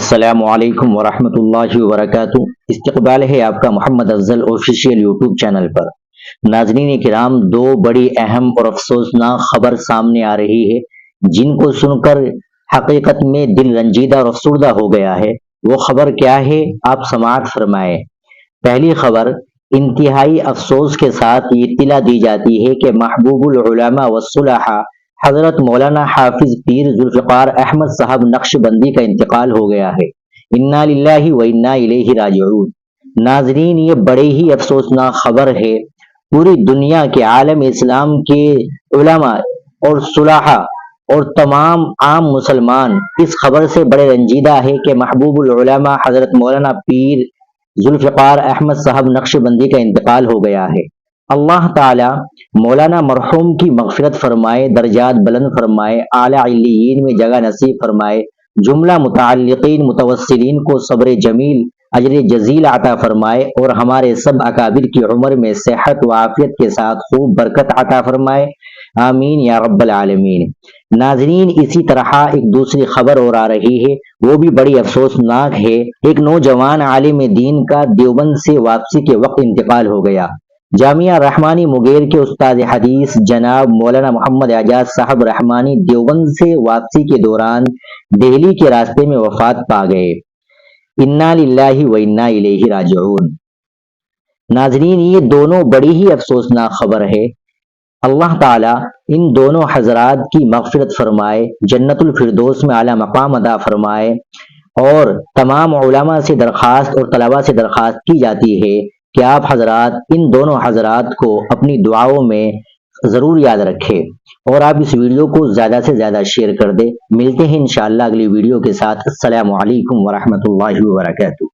السلام علیکم ورحمۃ اللہ وبرکاتہ۔ استقبال ہے آپ کا محمد افضل آفیشیل یوٹیوب چینل پر۔ ناظرین کرام، دو بڑی اہم اور افسوسناک خبر سامنے آ رہی ہے جن کو سن کر حقیقت میں دل رنجیدہ اور افسردہ ہو گیا ہے۔ وہ خبر کیا ہے، آپ سماعت فرمائیں۔ پہلی خبر، انتہائی افسوس کے ساتھ یہ اطلاع دی جاتی ہے کہ محبوب العلماء والصلحاء حضرت مولانا حافظ پیر ذوالفقار احمد صاحب نقشبندی کا انتقال ہو گیا ہے۔ انا للہ و انا الیہ راجعون۔ ناظرین، یہ بڑے ہی افسوسناک خبر ہے۔ پوری دنیا کے عالم اسلام کے علماء اور صلحاء اور تمام عام مسلمان اس خبر سے بڑے رنجیدہ ہے کہ محبوب العلماء حضرت مولانا پیر ذوالفقار احمد صاحب نقشبندی کا انتقال ہو گیا ہے۔ اللہ تعالی مولانا مرحوم کی مغفرت فرمائے، درجات بلند فرمائے، اعلیٰ علیین میں جگہ نصیب فرمائے، جملہ متعلقین متوسلین کو صبر جمیل اجر جزیل عطا فرمائے، اور ہمارے سب اکابر کی عمر میں صحت و عافیت کے ساتھ خوب برکت عطا فرمائے، آمین یا رب العالمین۔ ناظرین، اسی طرح ایک دوسری خبر اور آ رہی ہے، وہ بھی بڑی افسوسناک ہے۔ ایک نوجوان عالم دین کا دیوبند سے واپسی کے وقت انتقال ہو گیا۔ جامعہ رحمانی مغیر کے استاد حدیث جناب مولانا محمد اعجاز صاحب رحمانی دیوبند سے واپسی کے دوران دہلی کے راستے میں وفات پا گئے۔ انا للہ و انا الیہ راجعون۔ ناظرین، یہ دونوں بڑی ہی افسوسناک خبر ہے۔ اللہ تعالی ان دونوں حضرات کی مغفرت فرمائے، جنت الفردوس میں اعلیٰ مقام عطا فرمائے، اور تمام علماء سے درخواست اور طلباء سے درخواست کی جاتی ہے کہ آپ حضرات ان دونوں حضرات کو اپنی دعاؤں میں ضرور یاد رکھیں، اور آپ اس ویڈیو کو زیادہ سے زیادہ شیئر کر دیں۔ ملتے ہیں انشاءاللہ اگلی ویڈیو کے ساتھ۔ السلام علیکم ورحمۃ اللہ وبرکاتہ۔